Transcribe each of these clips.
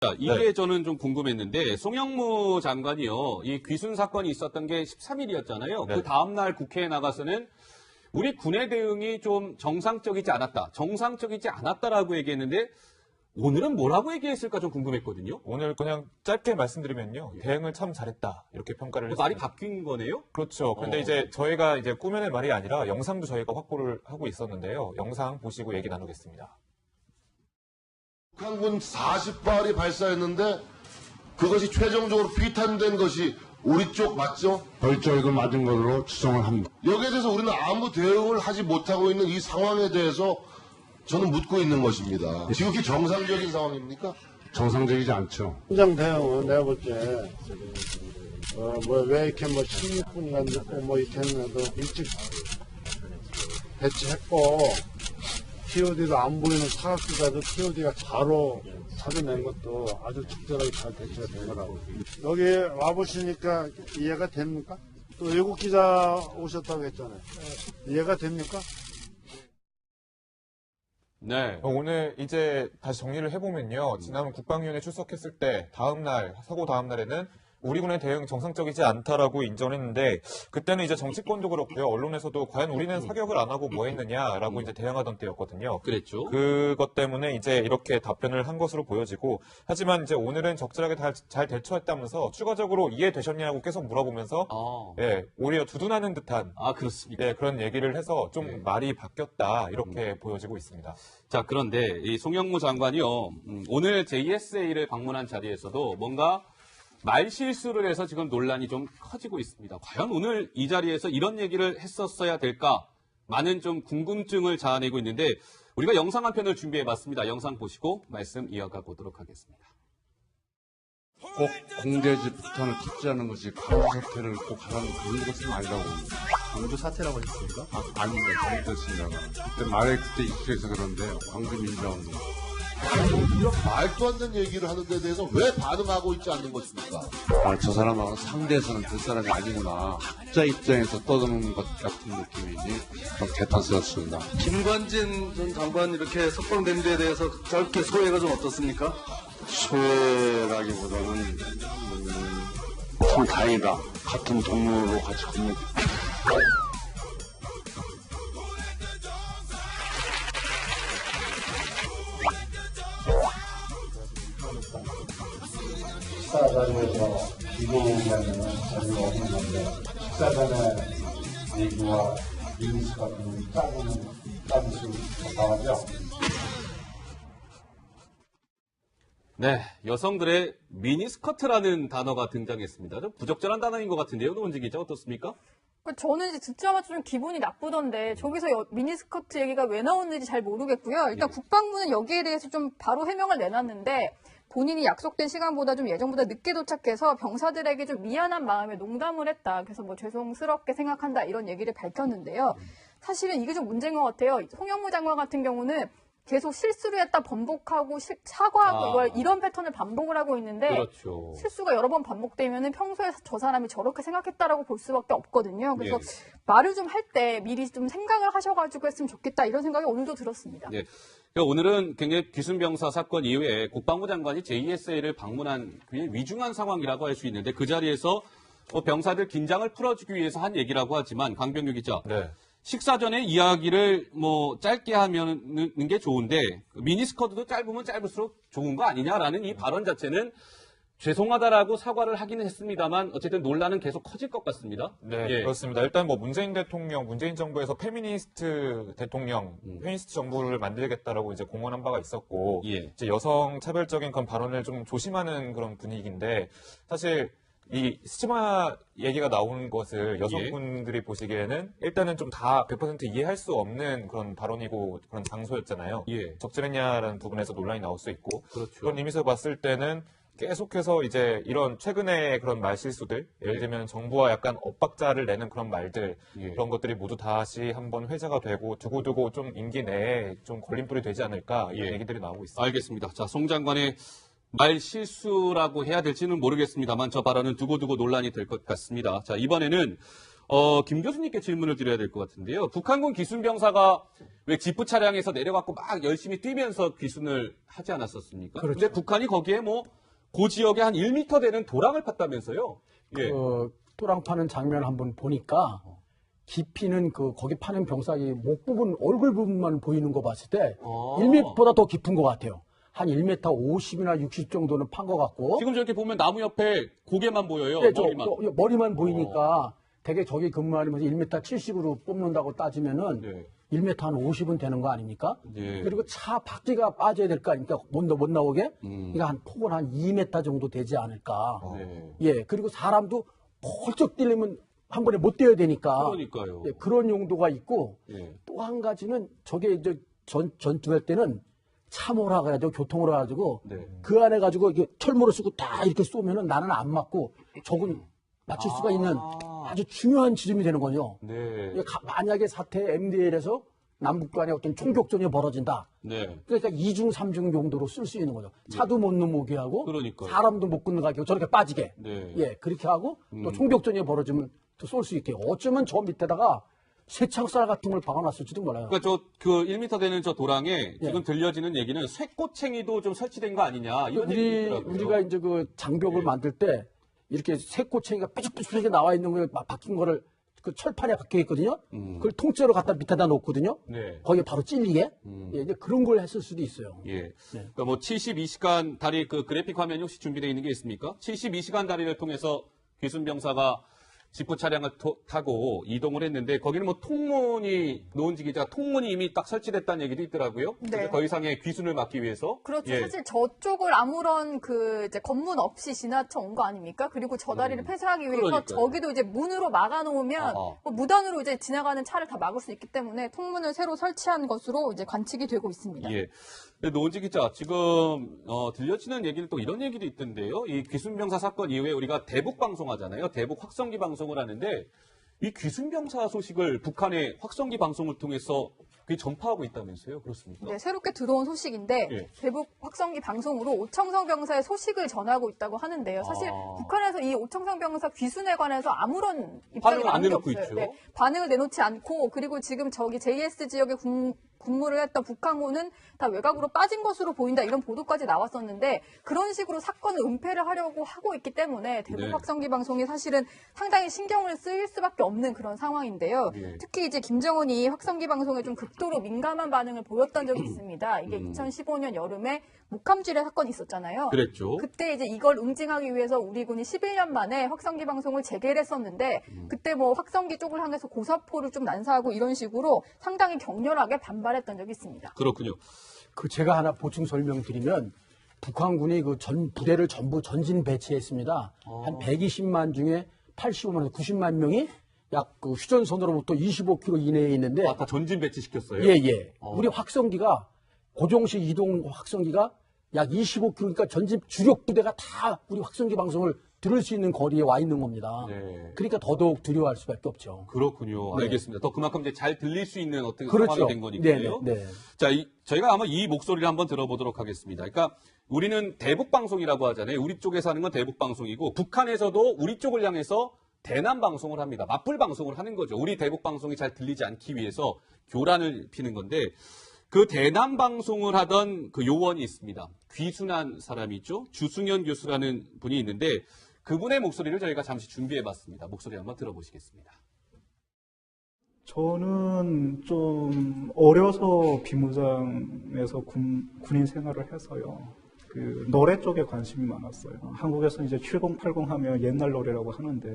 자, 이게 네. 저는 좀 궁금했는데 송영무 장관이요. 이 귀순 사건이 있었던 게 13일이었잖아요. 네. 그 다음날 국회에 나가서는 우리 군의 대응이 좀 정상적이지 않았다. 정상적이지 않았다라고 얘기했는데 오늘은 뭐라고 얘기했을까 좀 궁금했거든요. 오늘 그냥 짧게 말씀드리면요. 대응을 참 잘했다. 이렇게 평가를 했습니다. 말이 바뀐 거네요? 그렇죠. 근데 이제 저희가 이제 꾸며낸 말이 아니라 영상도 저희가 확보를 하고 있었는데요. 영상 보시고 얘기 나누겠습니다. 북한군 40발이 발사했는데 그것이 최종적으로 피탄된 것이 우리 쪽 맞죠? 벌저이도 맞은 것으로 추정을 합니다. 여기에 대해서 우리는 아무 대응을 하지 못하고 있는 이 상황에 대해서 저는 묻고 있는 것입니다. 지극히 정상적인 상황입니까? 정상적이지 않죠. 현장 대응은 내가 볼 때, 왜 이렇게 16분간 늦고 이렇게 했는데도 일찍 배치했고, TOD도 안 보이는 사각지대도 TOD가 바로 찾아낸 것도 아주 적절하게 잘 대처가 된 거라고. 여기 와보시니까 이해가 됩니까? 또 외국 기자 오셨다고 했잖아요. 이해가 됩니까? 네. 오늘 이제 다시 정리를 해보면요. 지난 국방위원회 출석했을 때 사고 다음 날에는 우리 군의 대응 정상적이지 않다라고 인정했는데 그때는 이제 정치권도 그렇고요. 언론에서도 과연 우리는 사격을 안 하고 뭐 했느냐라고 이제 대응하던 때였거든요. 그랬죠. 그것 때문에 이제 이렇게 답변을 한 것으로 보여지고 하지만 이제 오늘은 적절하게 잘 대처했다면서 추가적으로 이해되셨냐고 계속 물어보면서 오히려 두둔하는 듯한 그렇습니까? 그런 얘기를 해서 좀 말이 바뀌었다 이렇게 보여지고 있습니다. 자, 그런데 이 송영무 장관이요. 오늘 JSA를 방문한 자리에서도 뭔가 말 실수를 해서 지금 논란이 좀 커지고 있습니다. 과연 오늘 이 자리에서 이런 얘기를 했었어야 될까? 많은 좀 궁금증을 자아내고 있는데 우리가 영상 한 편을 준비해봤습니다. 영상 보시고 말씀 이어가 보도록 하겠습니다. 꼭 공대지부터는 찾자는 것이 광주 사태를 꼭 하라는 그런 것은 아니라고 봅니다. 광주 사태라고 하셨습니까? 아닙니다. 잘못됐습니다. 그때 말에 그때 익숙해서 그런데 광주 민주화운동. 이런 말도 안 되는 얘기를 하는 데 대해서 왜 반응하고 있지 않는 것입니까? 저 사람하고 상대에서는 그 사람이 아니구나. 각자 입장에서 떠드는 것 같은 느낌이지 좀 개탄스럽습니다. 김관진 전 장관 이렇게 석방된 데에 대해서 짧게 소회가 좀 어떻습니까? 소외라기보다는 참 다행이다. 같은 동료로 같이 근무. 식사 자리에서 기도 얘기하는 자리가 없는 건데, 식사 전에 얘기와 미니스 같은 작은 식으로 나가죠. 네, 여성들의 미니스커트라는 단어가 등장했습니다. 좀 부적절한 단어인 것 같은데요, 노은지 기자 어떻습니까? 저는 이제 듣자마자 좀 기분이 나쁘던데 저기서 미니스커트 얘기가 왜 나오는지 잘 모르겠고요. 일단 국방부는 여기에 대해서 좀 바로 해명을 내놨는데 본인이 약속된 시간보다 좀 예정보다 늦게 도착해서 병사들에게 좀 미안한 마음에 농담을 했다. 그래서 뭐 죄송스럽게 생각한다 이런 얘기를 밝혔는데요. 사실은 이게 좀 문제인 것 같아요. 송영무 장관 같은 경우는 계속 실수를 했다 번복하고 사과하고 이런 패턴을 반복을 하고 있는데 그렇죠. 실수가 여러 번 반복되면은 평소에 저 사람이 저렇게 생각했다라고 볼 수밖에 없거든요. 그래서 말을 좀 할 때 미리 좀 생각을 하셔가지고 했으면 좋겠다 이런 생각이 오늘도 들었습니다. 네. 오늘은 굉장히 귀순병사 사건 이후에 국방부 장관이 JSA를 방문한 굉장히 위중한 상황이라고 할 수 있는데 그 자리에서 병사들 긴장을 풀어주기 위해서 한 얘기라고 하지만 강병규 기자. 네. 식사 전에 이야기를 짧게 하는 게 좋은데 미니스커트도 짧으면 짧을수록 좋은 거 아니냐라는 이 발언 자체는 죄송하다라고 사과를 하기는 했습니다만 어쨌든 논란은 계속 커질 것 같습니다. 네, 그렇습니다. 일단 문재인 정부에서 페미니스트 대통령, 페미니스트 정부를 만들겠다라고 이제 공언한 바가 있었고, 이제 여성 차별적인 그런 발언을 좀 조심하는 그런 분위기인데, 사실 이 스치마 얘기가 나오는 것을 여성분들이 보시기에는 일단은 좀 다 100% 이해할 수 없는 그런 발언이고 그런 장소였잖아요. 적절했냐라는 부분에서 논란이 나올 수 있고, 그런 의미에서 봤을 때는 계속해서 이제 이런 최근의 그런 말실수들, 예를 들면 정부와 약간 엇박자를 내는 그런 말들, 그런 것들이 모두 다시 한번 회자가 되고 두고두고 좀 임기 내에 좀 걸림돌이 되지 않을까 이런 얘기들이 나오고 있습니다. 알겠습니다. 자, 송 장관의 말 실수라고 해야 될지는 모르겠습니다만 저 발언은 두고두고 논란이 될 것 같습니다. 자, 이번에는 김 교수님께 질문을 드려야 될 것 같은데요. 북한군 귀순병사가 왜 지프 차량에서 내려갖고 막 열심히 뛰면서 귀순을 하지 않았었습니까? 그렇죠. 근데 북한이 거기에 뭐 그 지역에 한 1m 되는 도랑을 팠다면서요? 예. 그 또랑 파는 장면 한번 보니까 깊이는 그 거기 파는 병사의 목 부분, 얼굴 부분만 보이는 거 봤을 때 1m보다 더 깊은 것 같아요. 한 1m 50이나 60 정도는 판 것 같고. 지금 저렇게 보면 나무 옆에 고개만 보여요. 네, 머리만. 보이니까 되게 저기 근무하면서 1m 70으로 뽑는다고 따지면은 네. 1m 한 50은 되는 거 아닙니까? 네. 그리고 차 바퀴가 빠져야 될 거 아닙니까? 못 나오게? 그러니까 한 폭은 한 2m 정도 되지 않을까. 네. 예, 그리고 사람도 펄쩍 뛰려면 한 번에 못 뛰어야 되니까. 그러니까요. 예, 그런 용도가 있고 예. 또 한 가지는 저게 이제 전투할 때는 참호라 그래가지고 교통으로 해가지고 네. 그 안에 가지고 이게 철모를 쓰고 다 이렇게 쏘면은 나는 안 맞고 적은 맞출 수가 있는 아주 중요한 지점이 되는 거죠. 네. 만약에 사태 MDL에서 남북 간에 어떤 총격전이 벌어진다. 네. 그러니까 2중, 3중 용도로 쓸 수 있는 거죠. 차도 못 넘어오게 하고 그러니까요. 사람도 못 건너가게 하고 저렇게 빠지게. 네. 예, 그렇게 하고 또 총격전이 벌어지면 또 쏠 수 있게. 어쩌면 저 밑에다가 쇠창살 같은 걸 박아놨을지도 몰라요. 그러니까 그 1m 되는 저 도랑에 지금 들려지는 얘기는 쇠꼬챙이도 좀 설치된 거 아니냐 이런 얘기가 있더라고요. 우리가 이제 그 장벽을 만들 때 이렇게 쇠꼬챙이가 뾰족뾰족하게 나와 있는 거에 박힌 거를 그 철판에 박혀 있거든요. 그걸 통째로 갖다 밑에다 놓거든요. 네. 거기에 바로 찔리게. 예, 이제 그런 걸 했을 수도 있어요. 예. 그러니까 뭐 72시간 다리 그 그래픽 화면이 혹시 준비되어 있는 게 있습니까? 72시간 다리를 통해서 귀순병사가 지프 차량을 타고 이동을 했는데 거기는 뭐 통문이 노은지 기자 통문이 이미 딱 설치됐다는 얘기도 있더라고요. 네. 더 이상의 귀순을 막기 위해서. 그렇죠. 예. 사실 저쪽을 아무런 그 이제 검문 없이 지나쳐 온 거 아닙니까? 그리고 저 다리를 폐쇄하기 위해서 그러니까요. 저기도 이제 문으로 막아놓으면 아하. 뭐 무단으로 이제 지나가는 차를 다 막을 수 있기 때문에 통문을 새로 설치한 것으로 이제 관측이 되고 있습니다. 예. 근데 노은지 기자, 지금 들려지는 얘기는 또 이런 얘기도 있던데요. 이 귀순병사 사건 이후에 우리가 대북 방송하잖아요. 대북 확성기 방송을 하는데 이 귀순병사 소식을 북한의 확성기 방송을 통해서 그게 전파하고 있다면서요? 그렇습니까? 네, 새롭게 들어온 소식인데 예. 대북 확성기 방송으로 오청성 병사의 소식을 전하고 있다고 하는데요. 사실 북한에서 이 오청성 병사 귀순에 관해서 아무런 입장이 반응을 안 나온 게 내놓고 없어요. 있죠. 네, 반응을 내놓지 않고 그리고 지금 저기 JS 지역에 근무를 했던 북한군은 다 외곽으로 빠진 것으로 보인다 이런 보도까지 나왔었는데 그런 식으로 사건을 은폐를 하려고 하고 있기 때문에 대북 네. 확성기 방송이 사실은 상당히 신경을 쓰일 수밖에 없는 그런 상황인데요. 예. 특히 이제 김정은이 확성기 방송에 좀 극도로 민감한 반응을 보였던 적이 있습니다. 이게 2015년 여름에 목함지뢰 사건이 있었잖아요. 그랬죠. 그때 이제 이걸 응징하기 위해서 우리 군이 11년 만에 확성기 방송을 재개를 했었는데 그때 뭐 확성기 쪽을 향해서 고사포를 좀 난사하고 이런 식으로 상당히 격렬하게 반발했던 적이 있습니다. 그렇군요. 그 제가 하나 보충 설명드리면 북한군이 그 전 부대를 전부 전진 배치했습니다. 한 120만 중에 85만, 90만 명이 약 그 휴전선으로부터 25km 이내에 있는데 다 전진 배치시켰어요? 예. 우리 확성기가 고종식 이동 확성기가 약 25km니까 전진 주력 부대가 다 우리 확성기 방송을 들을 수 있는 거리에 와 있는 겁니다. 네. 그러니까 더더욱 두려워할 수밖에 없죠. 그렇군요. 네. 알겠습니다. 더 그만큼 이제 잘 들릴 수 있는 어떤 그렇죠. 상황이 된 거니까요. 네. 자, 저희가 아마 이 목소리를 한번 들어보도록 하겠습니다. 그러니까 우리는 대북 방송이라고 하잖아요. 우리 쪽에서 하는 건 대북 방송이고 북한에서도 우리 쪽을 향해서 대남 방송을 합니다. 맞불 방송을 하는 거죠. 우리 대북 방송이 잘 들리지 않기 위해서 교란을 피는 건데 그 대남 방송을 하던 그 요원이 있습니다. 귀순한 사람이죠. 주승현 교수라는 분이 있는데 그분의 목소리를 저희가 잠시 준비해봤습니다. 목소리 한번 들어보시겠습니다. 저는 좀 어려서 비무장에서 군인 생활을 해서요. 그 노래 쪽에 관심이 많았어요. 한국에서 이제 7080 하면 옛날 노래라고 하는데,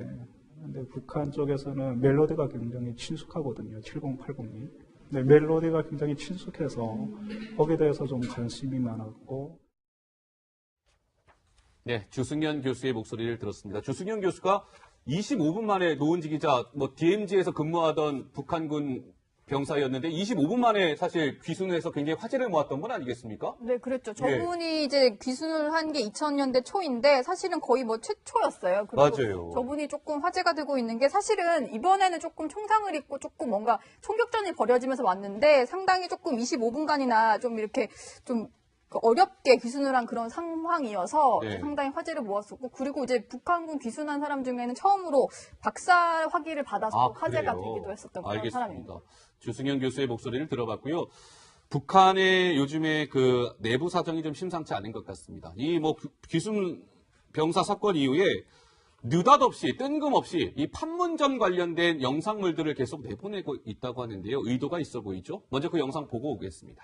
근데 북한 쪽에서는 멜로디가 굉장히 친숙하거든요. 7080이. 네, 멜로디가 굉장히 친숙해서 거기에 대해서 좀 관심이 많았고. 네, 주승현 교수의 목소리를 들었습니다. 주승현 교수가 25분 만에 노은지 기자, DMZ에서 근무하던 북한군 병사였는데 25분 만에 사실 귀순을 해서 굉장히 화제를 모았던 건 아니겠습니까? 네, 그랬죠. 저분이 이제 귀순을 한 게 2000년대 초인데 사실은 거의 뭐 최초였어요. 그리고 맞아요. 저분이 조금 화제가 되고 있는 게 사실은 이번에는 조금 총상을 입고 조금 뭔가 총격전이 벌어지면서 왔는데 상당히 조금 25분간이나 좀 이렇게 좀 어렵게 귀순을 한 그런 상황이어서 네. 상당히 화제를 모았었고, 그리고 이제 북한군 귀순한 사람 중에는 처음으로 박사 학위를 받아서 화제가 그래요? 되기도 했었던 그런 알겠습니다. 사람입니다. 주승현 교수의 목소리를 들어봤고요. 북한의 요즘에 그 내부 사정이 좀 심상치 않은 것 같습니다. 이 뭐 귀순 병사 사건 이후에 느닷없이 뜬금없이 이 판문점 관련된 영상물들을 계속 내보내고 있다고 하는데요. 의도가 있어 보이죠? 먼저 그 영상 보고 오겠습니다.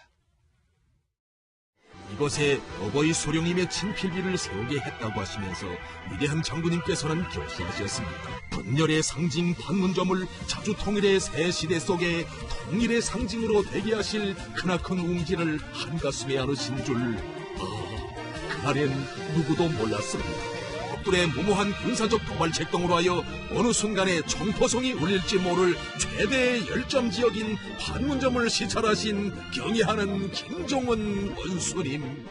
이곳에 어버이 소령님의 친필비를 세우게 했다고 하시면서 위대한 장군님께서는 결심하셨습니다. 분열의 상징 판문점을 자주 통일의 새 시대 속에 통일의 상징으로 대기하실 크나큰 웅지를 한가슴에 안으신 줄 그날엔 누구도 몰랐습니다. 적들의 무모한 군사적 도발 책동으로 하여 어느 순간에 총포성이 울릴지 모를 최대의 열점 지역인 판문점을 시찰하신 경의하는 김종은 원수님.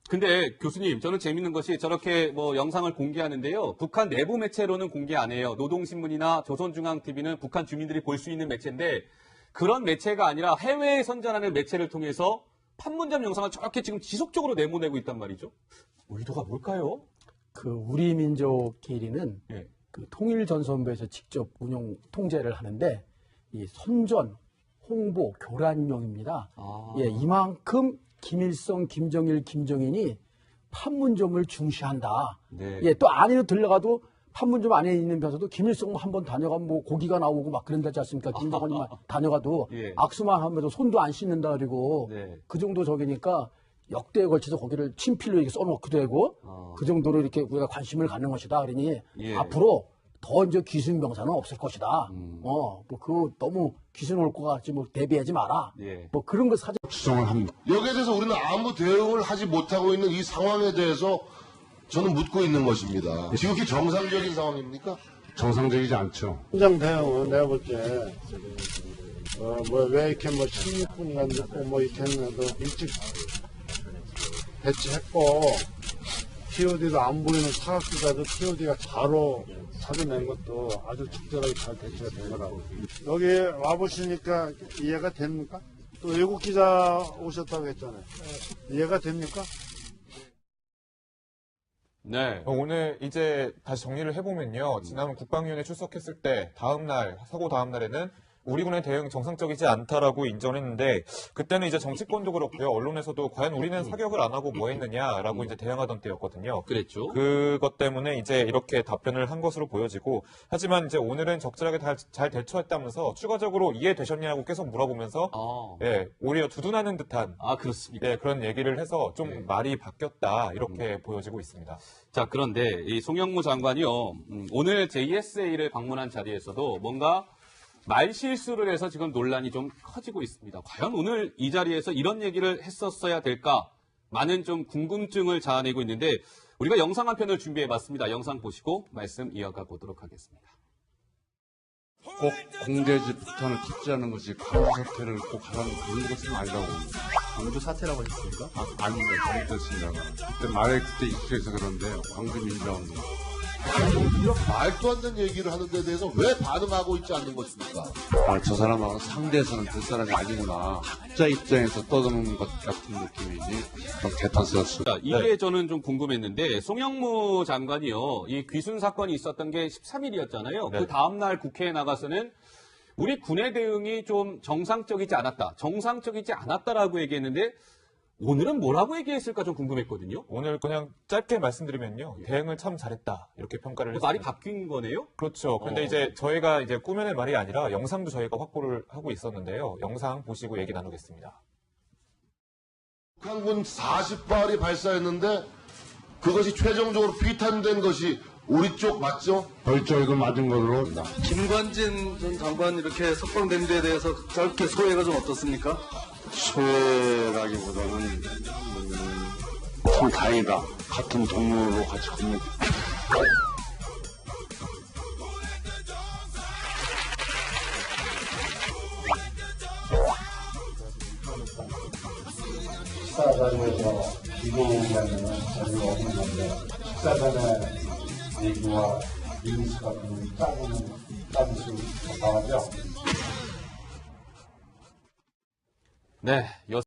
근데 교수님, 저는 재밌는 것이 저렇게 뭐 영상을 공개하는데요. 북한 내부 매체로는 공개 안 해요. 노동신문이나 조선중앙TV는 북한 주민들이 볼 수 있는 매체인데 그런 매체가 아니라 해외에 선전하는 매체를 통해서 판문점 영상을 저렇게 지금 지속적으로 내보내고 있단 말이죠. 의도가 뭘까요? 그 우리 민족끼리는 예. 그 통일전선부에서 직접 운영 통제를 하는데 이 선전, 홍보, 교란용입니다. 예, 이만큼 김일성, 김정일, 김정인이 판문점을 중시한다. 네. 예, 또 안으로 들어가도 판문점 안에 있는 면서도 김일성 한번 다녀가면 뭐 고기가 나오고 막 그런다지 않습니까? 김정은이만 다녀가도 예. 악수만 하면서 손도 안 씻는다 그리고 네. 그 정도 적이니까 역대에 걸쳐서 거기를 친필로 이렇게 써놓기도 하고 그 정도로 이렇게 우리가 관심을 갖는 것이다. 그러니 예. 앞으로 더 이제 귀순 병사는 없을 것이다. 뭐 그 너무 귀순 올 것 같지 뭐 대비하지 마라. 예. 뭐 그런 거 사전 추정을 합니다. 여기에 대해서 우리는 아무 대응을 하지 못하고 있는 이 상황에 대해서 저는 묻고 있는 것입니다. 지극히 정상적인 상황입니까? 정상적이지 않죠. 현장 대응은 내가 볼 때, 왜 이렇게 뭐 16분이가 늦고 뭐 이렇게 했는데도 일찍 배치했고, TOD도 안 보이는 사각지대도 TOD가 바로 찾아낸 것도 아주 적절하게 잘 대처가 된 거라고. 여기 와보시니까 이해가 됩니까? 또 외국 기자 오셨다고 했잖아요. 이해가 됩니까? 네. 오늘 이제 다시 정리를 해보면요. 지난번 국방위원회 출석했을 때 사고 다음 날에는 우리 군의 대응 정상적이지 않다라고 인정했는데 그때는 이제 정치권도 그렇고요. 언론에서도 과연 우리는 사격을 안 하고 뭐 했느냐라고 이제 대응하던 때였거든요. 그랬죠. 그것 때문에 이제 이렇게 답변을 한 것으로 보여지고 하지만 이제 오늘은 적절하게 잘 대처했다면서 추가적으로 이해되셨냐고 계속 물어보면서 예, 오히려 두둔하는 듯한 그렇습니까? 예, 그런 얘기를 해서 좀 네. 말이 바뀌었다 이렇게 보여지고 있습니다. 자, 그런데 이 송영무 장관이요. 오늘 JSA를 방문한 자리에서도 뭔가 말실수를 해서 지금 논란이 좀 커지고 있습니다. 과연 오늘 이 자리에서 이런 얘기를 했었어야 될까? 많은 좀 궁금증을 자아내고 있는데 우리가 영상 한 편을 준비해봤습니다. 영상 보시고 말씀 이어가 보도록 하겠습니다. 꼭 공대집단을 탑재하는 것이 광주 사태를 꼭 하라는 그런 것은 아니라고 봅니다. 광주 사태라고 하셨습니까? 아닙니다. 잘못됐습니다. 그때 말에 그때 익숙해서 그런데 광주 민주화운동. 이런 말도 안 되는 얘기를 하는 데 대해서 왜 반응하고 있지 않는 것입니까? 저 사람하고 상대에서는 그 사람이 아니구나. 학자 입장에서 떠드는 것 같은 느낌이지. 좀 개탄스럽습니다. 자, 이게 저는 좀 궁금했는데 송영무 장관이요. 이 귀순 사건이 있었던 게 13일이었잖아요. 네. 그 다음날 국회에 나가서는 우리 군의 대응이 좀 정상적이지 않았다라고 얘기했는데 오늘은 뭐라고 얘기했을까 좀 궁금했거든요. 오늘 그냥 짧게 말씀드리면요. 대응을 참 잘했다. 이렇게 평가를 했습니다. 말이 바뀐 거네요? 그렇죠. 근데 이제 저희가 이제 꾸며낼 말이 아니라 영상도 저희가 확보를 하고 있었는데요. 영상 보시고 얘기 나누겠습니다. 북한군 40발이 발사했는데 그것이 최종적으로 피탄된 것이 우리 쪽 맞죠? 벌적이고 맞은 것으로 김관진 전 장관 이렇게 석방된 데에 대해서 짧게 소회가 좀 어떻습니까? 소외라기보다는 참 다행이다. 같은 동료로 같이 건너. 식사 자리에서 비공개하는 자리가 없는 건데 식사 전에 얘기와 리니스 같은 작은 수 나가죠. 네.